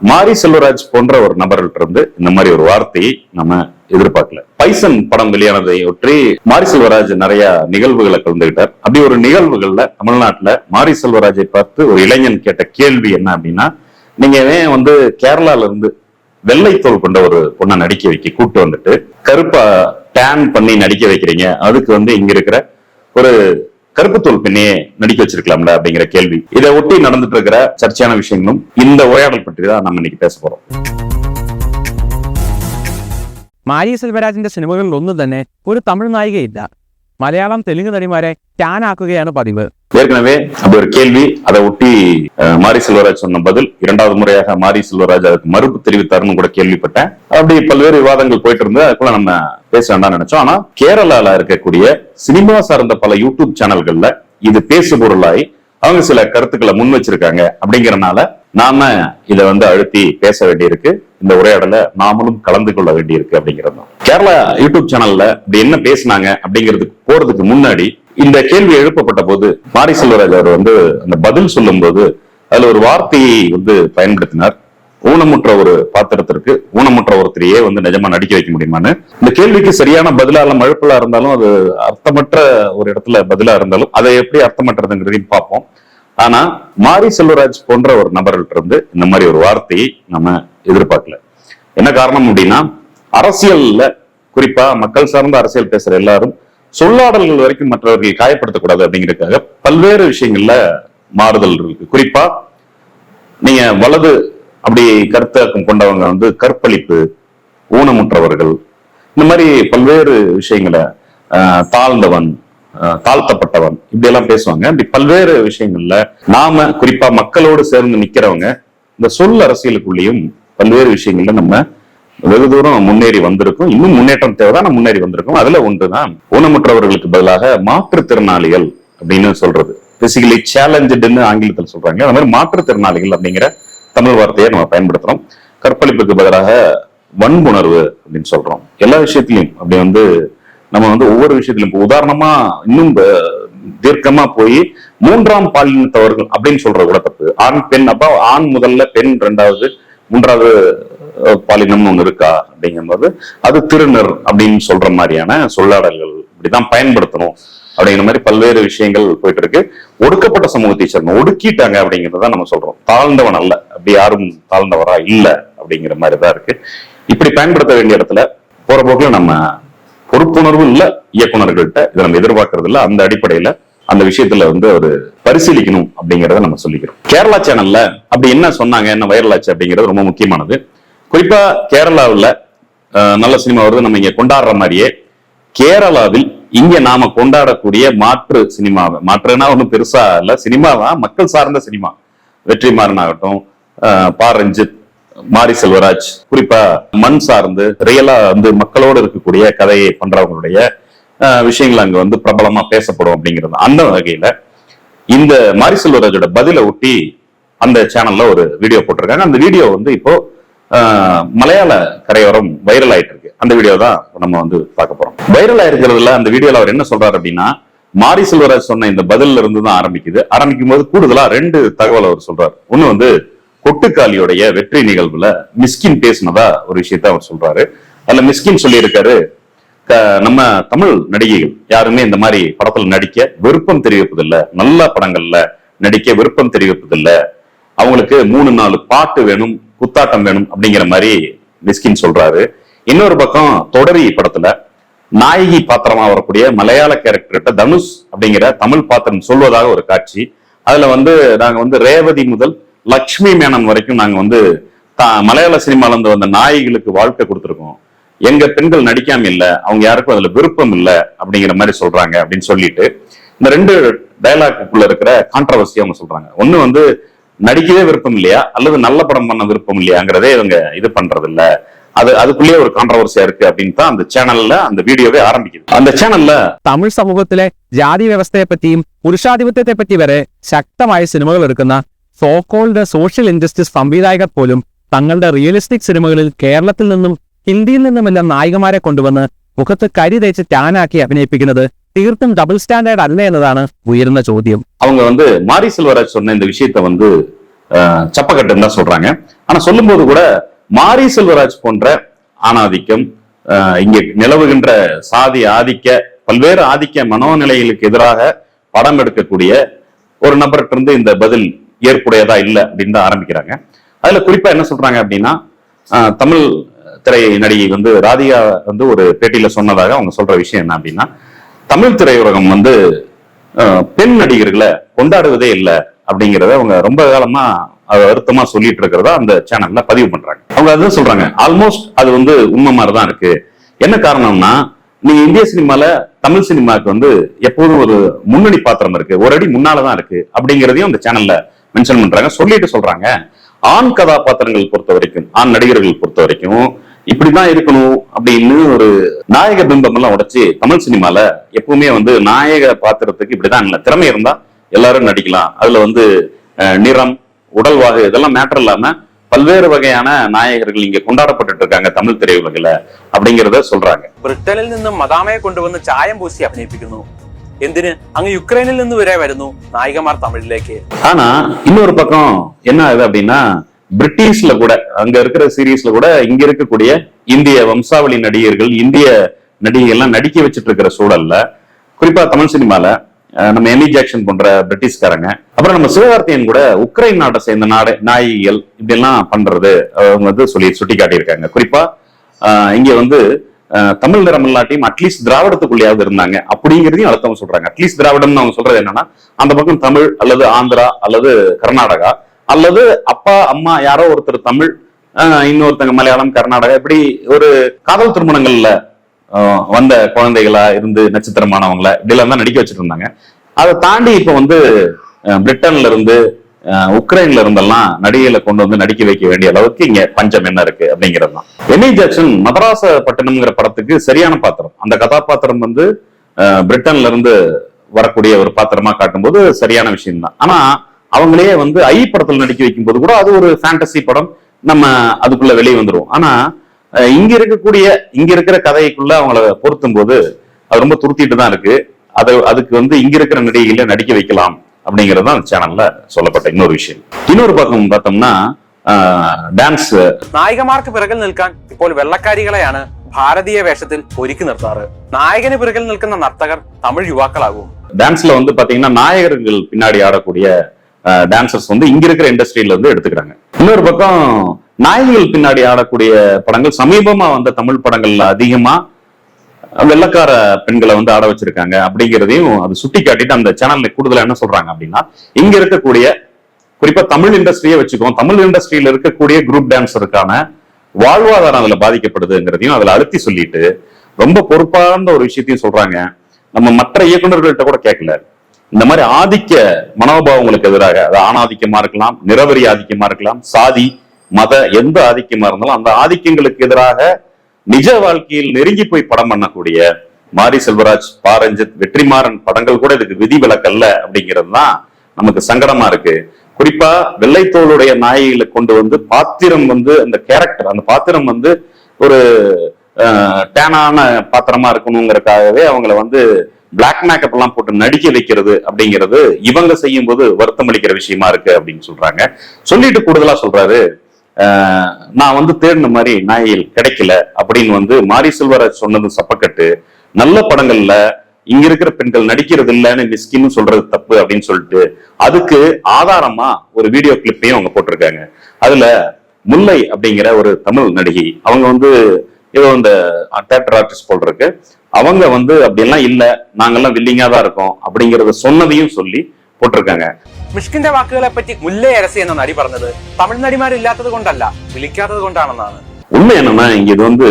மாரி செல்வராஜ் போன்ற ஒரு நபர்கள்ட்ட இருந்து இந்த மாதிரி ஒரு வார்த்தையை நம்ம எதிர்பார்க்கல. பைசன் படம் வெளியானதை ஒற்றி மாரி செல்வராஜ் நிறைய நிகழ்வுகளை கலந்துகிட்டார். அப்படி ஒரு நிகழ்வுகள்ல தமிழ்நாட்டுல மாரி செல்வராஜை பார்த்து ஒரு இளைஞன் கேட்ட கேள்வி என்ன அப்படின்னா, நீங்க ஏன் கேரளால இருந்து வெள்ளை தோல் கொண்ட ஒரு பொண்ணை நடிக்க வைக்க கூட்டு வந்துட்டு கருப்பா டேன் பண்ணி நடிக்க வைக்கிறீங்க, அதுக்கு இங்க இருக்கிற ஒரு கருப்பு தோல் பெண்ணையே நடிக்க வச்சிருக்கலாம்ல அப்படிங்கிற கேள்வி. இதை ஒட்டி நடந்துட்டு இருக்கிற சர்ச்சையான விஷயங்களும் இந்த உரையாடல் பற்றி தான் நம்ம இன்னைக்கு பேச போறோம். മാരി സെൽവരാജിന്റെ സിനിമകളിൽ ഒന്നും തന്നെ ഒരു തമിഴ് നായികയില്ല. മലയാളം തെലുങ്ക് നടിമാരെ ടാൻ ആക്കുകയാണ് പതിവ്. ஏற்கனவே அப்படி ஒரு கேள்வி, அதை ஒட்டி மாரி செல்வராஜ் சொன்ன பதில், இரண்டாவது முறையாக மாரி செல்வராஜ் அதுக்கு மறுப்பு தெரிவித்தாருன்னு கூட கேள்விப்பட்டேன். அப்படி பல்வேறு விவாதங்கள் போயிட்டு இருந்து அதுக்குள்ள நம்ம பேச வேண்டாம்னு நினைச்சோம். ஆனா கேரளால இருக்கக்கூடிய சினிமா சார்ந்த பல யூடியூப் சேனல்கள்ல இது பேசு பொருளாய் அவங்க சில கருத்துக்களை முன் வச்சிருக்காங்க. அப்படிங்கறதுனால நாம இதை அழுத்தி பேச வேண்டியிருக்கு. இந்த உரையாடல நாமளும் கலந்து கொள்ள வேண்டியிருக்கு அப்படிங்கிறது. கேரளா யூடியூப் சேனல்ல இப்படி என்ன பேசினாங்க அப்படிங்கிறதுக்கு போறதுக்கு முன்னாடி இந்த கேள்வி எழுப்பப்பட்ட போது மாரி செல்வராஜ் அவர் அந்த பதில் சொல்லும் போது அதுல ஒரு வார்த்தையை பயன்படுத்தினார். ஊனமுற்ற ஒரு பாத்திரத்திற்கு ஊனமுற்ற ஒருத்தரையே நிஜமா நடிக்க வைக்க முடியுமான்னு. இந்த கேள்விக்கு சரியான பதிலா இல்ல மழுப்பலா இருந்தாலும், அது அர்த்தமற்ற ஒரு இடத்துல பதிலா இருந்தாலும் அதை எப்படி அர்த்தமற்றதுங்கிறதையும் பார்ப்போம். ஆனா மாரி செல்வராஜ் போன்ற ஒரு நபர்கள்ட்ட இருந்து இந்த மாதிரி ஒரு வார்த்தையை நம்ம எதிர்பார்க்கல. என்ன காரணம் அப்படின்னா, அரசியல்ல குறிப்பா மக்கள் சார்ந்த அரசியல் பேசுற எல்லாரும் சொல்லாடல்கள் வரைக்கும் மற்றவர்கள் காயப்படுத்தக்கூடாது அப்படிங்கிறதுக்காக பல்வேறு விஷயங்கள்ல மாறுதல் இருக்கு. குறிப்பா நீங்க வலது அப்படி கருத்தாக்கம் கொண்டவங்க கற்பழிப்பு, ஊனமுற்றவர்கள், இந்த மாதிரி பல்வேறு விஷயங்களை, தாழ்ந்தவன், தாழ்த்தப்பட்டவன், இப்படி எல்லாம் பேசுவாங்க. இப்படி பல்வேறு விஷயங்கள்ல நாம குறிப்பா மக்களோடு சேர்ந்து நிக்கிறவங்க இந்த சொல் அரசியலுக்குள்ளேயும் பல்வேறு விஷயங்கள்ல நம்ம வெகு தூரம் முன்னேறி வந்திருக்கும். இன்னும் முன்னேற்றம் தேவைதான், முன்னேறி வந்திருக்கும். அதுல ஒன்றுதான் ஊனமுற்றவர்களுக்கு பதிலாக மாற்றுத்திறனாளிகள் அப்படின்னு சொல்றது. பிசிக்கலி சேலஞ்சுன்னு ஆங்கிலத்தில் சொல்றாங்க. அந்த மாதிரி மாற்றுத்திறனாளிகள் அப்படிங்கிற தமிழ் வார்த்தையை நம்ம பயன்படுத்துறோம். கற்பழிப்புக்கு பதிலாக வன்புணர்வு அப்படின்னு சொல்றோம். எல்லா விஷயத்திலையும் அப்படி நம்ம ஒவ்வொரு விஷயத்திலும் உதாரணமா இன்னும் தீர்க்கமா போய் மூன்றாம் பாலினத்தவர்கள் அப்படின்னு சொல்ற கூட தப்பு. ஆண் பெண், அப்ப ஆண் முதல்ல, பெண் ரெண்டாவது, மூன்றாவது பாலினம் ஒண்ணு இருக்கா அப்படிங்கும்போது அது திருநர் அப்படின்னு சொல்ற மாதிரியான சொல்லாடல்கள் இப்படிதான் பயன்படுத்தணும் அப்படிங்கிற மாதிரி பல்வேறு விஷயங்கள் போயிட்டு இருக்கு. ஒடுக்கப்பட்ட சமூகத்தை சேர்ந்த ஒடுக்கிட்டாங்க அப்படிங்கிறத நம்ம சொல்றோம். தாழ்ந்தவன் அல்ல, அப்படி யாரும் தாழ்ந்தவரா இல்ல அப்படிங்கிற மாதிரிதான் இருக்கு. இப்படி பயன்படுத்த வேண்டிய இடத்துல போற போக்குல நம்ம பொறுப்புணர்வு இல்ல இயக்குநர்கள்ட்ட இதை நம்ம எதிர்பார்க்கறது இல்ல. அந்த அடிப்படையில அந்த விஷயத்துல ஒரு பரிசீலிக்கணும் அப்படிங்கறத நம்ம சொல்லிக்கிறோம். கேரளா சேனல்ல அப்படி என்ன சொன்னாங்க, என்ன வைரல் ஆச்சு அப்படிங்கிறது ரொம்ப முக்கியமானது. குறிப்பா கேரளாவில் நல்ல சினிமா வருது, நம்ம இங்க கொண்டாடுற மாதிரியே கேரளாவில் இங்க நாம கொண்டாடக்கூடிய மாற்று சினிமாவை, மாற்றுனா ஒன்றும் பெருசா இல்ல, சினிமாதான் மக்கள் சார்ந்த சினிமா, வெற்றிமாறன் ஆகட்டும், பா ரஞ்சித், மாரி செல்வராஜ், குறிப்பா மண் சார்ந்து ரியலா மக்களோடு இருக்கக்கூடிய கதையை பண்றவங்களுடைய விஷயங்கள் அங்க பிரபலமா பேசப்படும் அப்படிங்கிறது. அந்த வகையில இந்த மாரி செல்வராஜோட பதிலை ஒட்டி அந்த சேனல்ல ஒரு வீடியோ போட்டிருக்காங்க. அந்த வீடியோ இப்போ மலையாள கரையோரம் வைரல் ஆயிட்டு இருக்கு. அந்த வீடியோ தான் நம்ம பார்க்க போறோம். வைரல் ஆயிருக்கிறதுல அந்த வீடியோல அவர் என்ன சொல்றாரு அப்படின்னா, மாரி செல்வராஜ் சொன்ன இந்த பதில இருந்து தான் ஆரம்பிக்கும் போது கூடுதலா 2 தகவல் அவர் சொல்றாரு. ஒண்ணு கொட்டுக்காளியோடைய வெற்றி நிகழ்வுல மிஸ்கின் பேசினதா ஒரு விஷயத்த அவர் சொல்றாரு. அதுல மிஸ்கின் சொல்லி இருக்காரு, நம்ம தமிழ் நடிகைகள் யாருமே இந்த மாதிரி படத்துல நடிக்க விருப்பம் தெரிவிப்பதில்லை, நல்ல படங்கள்ல நடிக்க விருப்பம் தெரிவிப்பதில்லை, அவங்களுக்கு 3-4 பாட்டு வேணும், குத்தாட்டம் வேணும் அப்படிங்கிற மாதிரி மிஸ்கின் சொல்றாரு. இன்னொரு பக்கம் தொடரி படத்துல நாயகி பாத்திரமா வரக்கூடிய மலையாள கேரக்டர்கிட்ட தனுஷ் அப்படிங்கிற தமிழ் பாத்திரம் சொல்வதாக ஒரு காட்சி. அதுல நாங்க ரேவதி முதல் லக்ஷ்மி மேனன் வரைக்கும் நாங்க மலையாள சினிமால இருந்து வந்த நாயகிகளுக்கு வாழ்க்கை கொடுத்துருக்கோம், எங்க பெண்கள் நடிக்காம இல்ல, அவங்க யாருக்கும் அதுல விருப்பம் இல்ல அப்படிங்கிற மாதிரி சொல்றாங்க அப்படின்னு சொல்லிட்டு இந்த 2 டயலாக்குள்ள இருக்கிற கான்ட்ரவர்சி அவங்க சொல்றாங்க. ஒண்ணு நடிக்கவே விருப்பம் இல்லையா அல்லது நல்ல படம் பண்ண விருப்பம் இல்லையாங்கிறதே இவங்க இது பண்றது இல்ல, அதுக்குள்ளேயே ஒரு கான்ட்ரவர்சியா இருக்கு அப்படின்னு தான் அந்த சேனல்ல அந்த வீடியோவே ஆரம்பிக்குது. அந்த சேனல்ல തമിഴ് സമൂഹത്തിലെ ജാതി വ്യവസ്ഥയെ പറ്റിയും പുരുഷാധിപത്യത്തെ പറ്റി വരെ ശക്തമായ സിനിമകൾ എടുക്കുന്ന സോകോൾഡ് സോഷ്യൽ ഇൻജസ്റ്റിസ് സംവിധായകർ പോലും തങ്ങളുടെ റിയലിസ്റ്റിക് സിനിമകളിൽ കേരളത്തിൽ നിന്നും ഹിന്ദിയിൽ നിന്നുമെല്ലാം നായികമാരെ കൊണ്ടുവന്ന് മുഖത്ത് കരി തേച്ച് ടാനാക്കി അഭിനയിപ്പിക്കുന്നത് തീർത്തും ഡബിൾ സ്റ്റാൻഡേർഡ് അല്ല എന്നതാണ് ഉയരുന്ന ചോദ്യം. அவங்க மாரி செல்வராஜ் சொன்ன இந்த விஷயத்த சப்பக்கட்டுன்னு தான் சொல்றாங்க. ஆனா சொல்லும்போது கூட மாரி செல்வராஜ் போன்ற ஆணாதிக்கம், இங்க நிலவுகின்ற சாதி ஆதிக்க பல்வேறு ஆதிக்க மனோநிலைகளுக்கு எதிராக படம் எடுக்கக்கூடிய ஒரு நபர்கிட்ட இருந்து இந்த பதில் ஏற்புடையதா இல்லை அப்படின்னு தான் ஆரம்பிக்கிறாங்க. அதுல குறிப்பா என்ன சொல்றாங்க அப்படின்னா, தமிழ் திரை நடிகை வந்து ராதிகா வந்து ஒரு பேட்டியில சொன்னதாக அவங்க சொல்ற விஷயம் என்ன அப்படின்னா, தமிழ் திரையுலகம் வந்து பெண் நடிகர்களை கொண்டாடுவதே இல்லை அப்படிங்கிறத அவங்க ரொம்ப காலமா வருத்தமா சொல்லிட்டு இருக்கிறதா அந்த சேனல்ல பதிவு பண்றாங்க. அவங்க அதுதான் சொல்றாங்க, ஆல்மோஸ்ட் அது வந்து உண்மை மாதிரிதான் இருக்கு. என்ன காரணம்னா, நீங்க இந்திய சினிமால தமிழ் சினிமாவுக்கு வந்து எப்போதும் ஒரு முன்னணி பாத்திரம் இருக்கு, ஒரு அடி முன்னாலதான் இருக்கு அப்படிங்கிறதையும் அந்த சேனல்ல மென்ஷன் பண்றாங்க. சொல்லிட்டு சொல்றாங்க, ஆண் கதாபாத்திரங்கள் பொறுத்த வரைக்கும், ஆண் நடிகர்கள் பொறுத்த வரைக்கும் இப்படிதான் இருக்கணும் அப்படின்னு ஒரு நாயக பிம்பம் எல்லாம் உடைச்சு தமிழ் சினிமால எப்பவுமே வந்து நாயக பாத்திரத்துக்கு இப்படிதான் இல்லை, திறமை இருந்தா எல்லாரும் நடிக்கலாம், அதுல வந்து நிறம் உடல்வாகு இதெல்லாம் மேட்டர் இல்லாம பல்வேறு வகையான நாயகர்கள் இங்க கொண்டாடப்பட்டு இருக்காங்க தமிழ் திரையுலகில அப்படிங்கறத சொல்றாங்க. ബ്രിട്ടനിൽ നിന്നും മദാമയെ കൊണ്ടുവന്ന് ചായം പൂശി അഭിനയിപ്പിക്കുന്നു, എന്തിന് അങ്ങ് യുക്രൈനിൽ നിന്ന് വരെ വരുന്നു നായികമാർ തമിഴിലേക്ക്. ஆனா இன்னொரு பக்கம் என்ன ஆகுது அப்படின்னா, பிரிட்டிஷ்ல கூட அங்க இருக்கிற சீரீஸ்ல கூட இங்க இருக்கக்கூடிய இந்திய வம்சாவளி நடிகர்கள், இந்திய நடிகைகள்லாம் நடிக்க வச்சுட்டு இருக்கிற சூழல்ல, குறிப்பா தமிழ் சினிமால நம்ம எமி ஜாக்சன் போன்ற பிரிட்டிஷ்காரங்க, அப்புறம் நம்ம சிவகார்த்தியன் கூட உக்ரைன் நாட்டை சேர்ந்த நாயகிகள் இப்படி எல்லாம் பண்றது அவங்க வந்து சுட்டி காட்டியிருக்காங்க. குறிப்பா இங்க வந்து தமிழ் நிறம் இல்லாட்டியும் அட்லீஸ்ட் திராவிடத்துக்குள்ளேயாவது இருந்தாங்க அப்படிங்கிறதையும் அழுத்தம் சொல்றாங்க. அட்லீஸ்ட் திராவிடம்னு அவங்க சொல்றது என்னன்னா, அந்த பக்கம் தமிழ் அல்லது ஆந்திரா அல்லது கர்நாடகா அல்லது அப்பா அம்மா யாரோ ஒருத்தர் தமிழ், இன்னொருத்தங்க மலையாளம், கர்நாடகா, இப்படி ஒரு காதல் திருமணங்கள்ல வந்த குழந்தைகளா இருந்து நட்சத்திரமானவங்கள இப்படி எல்லாம் தான் நடிக்க வச்சுட்டு இருந்தாங்க. அதை தாண்டி இப்ப வந்து பிரிட்டன்ல இருந்து உக்ரைன்ல இருந்தெல்லாம் நடிகைகளை கொண்டு வந்து நடிக்க வைக்க வேண்டிய அளவுக்கு இங்க பஞ்சம் என்ன இருக்கு அப்படிங்கிறது தான். எமி ஜாக்சன் மதராச பட்டணம்ங்கிற படத்துக்கு சரியான பாத்திரம். அந்த கதாபாத்திரம் வந்து பிரிட்டன்ல இருந்து வரக்கூடிய ஒரு பாத்திரமா காட்டும்போது சரியான விஷயம் தான். ஆனா அவங்களே வந்து ஐ படத்துல நடிக்க வைக்கும் போது கூட அது ஒரு ஃபேண்டசி படம், நம்ம அதுக்குள்ள வெளியே வந்துடும். ஆனா இங்க இருக்கிற கதைக்குள்ள அவங்கள பொருத்தும் போது அது ரொம்ப துருத்திட்டு தான் இருக்கு. அதுக்கு வந்து இங்க இருக்கிற நடிகைகளை நடிக்க வைக்கலாம் அப்படிங்கிறது தான் சேனல்ல சொல்லப்பட்ட இன்னொரு விஷயம். இன்னொரு பக்கம் பார்த்தோம்னா, டான்ஸ் നായികമാർക്ക് പിറകിൽ നിൽക്കാൻ ഇപ്പോൾ വെള്ളക്കാരികളെയാണ് ഭാരതീയ വേഷത്തിൽ ഒരുക്കി നിർത്താറ്. നായകന് പിറകിൽ നിൽക്കുന്ന നർത്തകർ തമിഴ് യുവാക്കളാകും. டான்ஸ்ல வந்து பாத்தீங்கன்னா நாயகர்கள் பின்னாடி ஆடக்கூடிய டான்சர்ஸ் வந்து இங்க இருக்கிற இண்டஸ்ட்ரியில இருந்து எடுத்துக்கிறாங்க. இன்னொரு பக்கம் நாயகிகள் பின்னாடி ஆடக்கூடிய படங்கள் சமீபமா வந்த தமிழ் படங்கள்ல அதிகமா வெள்ளக்கார பெண்களை வந்து ஆட வச்சிருக்காங்க அப்படிங்கிறதையும் அது சுட்டி காட்டிட்டு அந்த சேனல்ல கூடுதலா என்ன சொல்றாங்க அப்படின்னா, இங்க இருக்கக்கூடிய குறிப்பா தமிழ் இண்டஸ்ட்ரியை வச்சுக்கோம், தமிழ் இண்டஸ்ட்ரியில இருக்கக்கூடிய குரூப் டான்ஸருக்கான வாழ்வாதாரம் அதுல பாதிக்கப்படுதுங்கிறதையும் அதுல அழுத்தி சொல்லிட்டு ரொம்ப பொறுப்பான ஒரு விஷயத்தையும் சொல்றாங்க. நம்ம மற்ற இயக்குநர்கள்ட்ட கூட கேட்கல, இந்த மாதிரி ஆதிக்க மனோபாவங்களுக்கு எதிராக, அது ஆணாதிக்கமா இருக்கலாம், நிறவரி ஆதிக்கமா இருக்கலாம், சாதி மத எந்த ஆதிக்கமா இருந்தாலும் அந்த ஆதிக்கங்களுக்கு எதிராக நிஜ வாழ்க்கையில் நெருங்கி போய் படம் பண்ணக்கூடிய மாரி செல்வராஜ், பாரஞ்சித், வெற்றிமாறன் படங்கள் கூட இதுக்கு விதிவிலக்கல்ல அப்படிங்கிறது தான் நமக்கு சங்கடமா இருக்கு. குறிப்பா வெள்ளைத்தோளுடைய நாயகிகளை கொண்டு வந்து பாத்திரம் வந்து அந்த கேரக்டர், அந்த பாத்திரம் வந்து ஒரு டேனான பாத்திரமா இருக்கணுங்கிறதுக்காகவே அவங்கள வந்து பிளாக் மேக்கப் எல்லாம் போட்டு நடிக்க வைக்கிறது அப்படிங்கிறது இவங்க செய்யும் போது வருத்தம் அளிக்கிற விஷயமா இருக்கு அப்படின்னு சொல்றாங்க. சொல்லிட்டு கூடுதலா சொல்றாரு, நான் வந்து தேடின மாதிரி நாயகிகள் கிடைக்கல அப்படின்னு வந்து மாரி செல்வராஜ் சொன்னது சப்பக்கட்டு. நல்ல படங்கள்ல இங்க இருக்கிற பெண்கள் நடிக்கிறது இல்லைன்னு மிஸ்கின்னு சொல்றது தப்பு அப்படின்னு சொல்லிட்டு அதுக்கு ஆதாரமா ஒரு வீடியோ கிளிப்பையும் அவங்க போட்டிருக்காங்க. அதுல முல்லை அப்படிங்கிற ஒரு தமிழ் நடிகை, அவங்க வந்து ஏதோ இந்த தியேட்டர் ஆர்டிஸ்ட் போல் இருக்கு, அவங்க வந்து அப்படியெல்லாம் இல்ல, நாங்கெல்லாம் வில்லிங்கா தான் இருக்கோம் அப்படிங்கறத சொன்னதையும் சொல்லி போட்டிருக்காங்க. മിഷ്കിന്റെ വാക്കുകളെ പറ്റി മുല്ലേ അരസി എന്ന നടി പറഞ്ഞത് തമിഴ് നടിമാരില്ലാത്തത് കൊണ്ടല്ല, വിളിക്കാത്തത് കൊണ്ടാണെന്നാണ്. உண்மை என்னன்னா, இங்க இது வந்து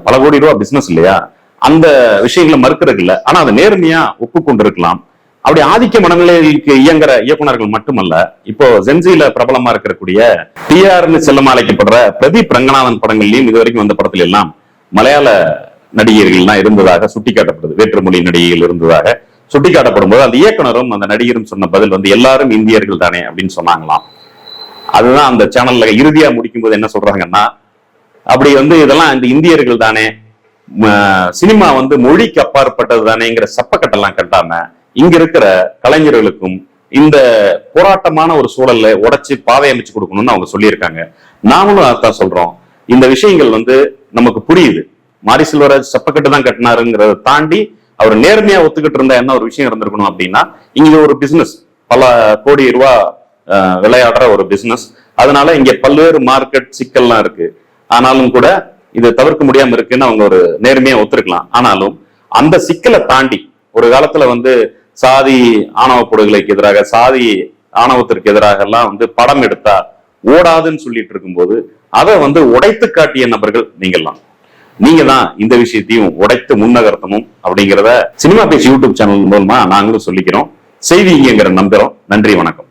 பல கோடி ரூபாய் பிசினஸ் இல்லையா, அந்த விஷயங்களை மறுக்கிறது இல்ல. ஆனா அதை நேர்மையா ஒப்புக்கொண்டிருக்கலாம். அப்படி ஆதிக்க மனநிலைக்கு இயங்குற இயக்குநர்கள் மட்டுமல்ல, இப்போ ஜென்சில பிரபலமா இருக்கக்கூடிய டிஆர்னு செல்லமா அழைக்கப்படுற பிரதீப் ரங்கநாதன் படங்கள்லயும் இதுவரைக்கும் வந்த படத்துல எல்லாம் மலையாள நடிகர்கள்லாம் இருந்ததாக சுட்டிக்காட்டப்படுது, வேற்றுமொழி நடிகைகள் இருந்ததாக சுட்டிக்காட்டப்படும் போது அந்த இயக்குனரும் அந்த நடிகரும் சொன்ன பதில் வந்து எல்லாரும் இந்தியர்கள் தானே அப்படின்னு சொன்னாங்களாம். அதுதான் அந்த சேனல்ல இறுதியா முடிக்கும் போது என்ன சொல்றாங்கன்னா, அப்படி வந்து இதெல்லாம் இந்த இந்தியர்கள் தானே, சினிமா வந்து மொழிக்கு அப்பாற்பட்டது தானேங்கிற சப்பக்கட்டெல்லாம் கட்டாம இங்க இருக்கிற கலைஞர்களுக்கும் இந்த போராட்டமான ஒரு சூழல்ல உடைச்சு பாதை அமைச்சு கொடுக்கணும்னு அவங்க சொல்லியிருக்காங்க. நாமளும் அதான் சொல்றோம். இந்த விஷயங்கள் நமக்கு புரியுது. மாரி செல்வராஜ் செப்பக்கட்டு தான் கட்டினாருங்கிறத தாண்டி அவர் நேர்மையா ஒத்துக்கிட்டு இருந்தா என்ன ஒரு விஷயம் இருந்திருக்கணும் அப்படின்னா, இங்க ஒரு பிசினஸ், பல கோடி ரூபாய் விளையாடுற ஒரு பிசினஸ், அதனால இங்க பல்வேறு மார்க்கெட் சிக்கல்லாம் இருக்கு. ஆனாலும் கூட இது தவிர்க்க முடியாம இருக்குன்னு அவங்க ஒரு நேர்மையா ஒத்துருக்கலாம். ஆனாலும் அந்த சிக்கலை தாண்டி ஒரு காலத்துல சாதி ஆணவ படுகொலைக்கு எதிராக, சாதி ஆணவத்திற்கு எதிராக எல்லாம் படம் எடுத்தா ஓடாதுன்னு சொல்லிட்டு இருக்கும்போது அதை உடைத்து காட்டிய நபர்கள் நீங்க தான் இந்த விஷயத்தையும் உடைத்து முன்னகர்த்தணும் அப்படிங்கிறத சினிமா பேச்சு யூடியூப் சேனல் மூலமா நாங்களும் சொல்லிக்கிறோம். செய்வீங்கிற நம்புறோம். நன்றி, வணக்கம்.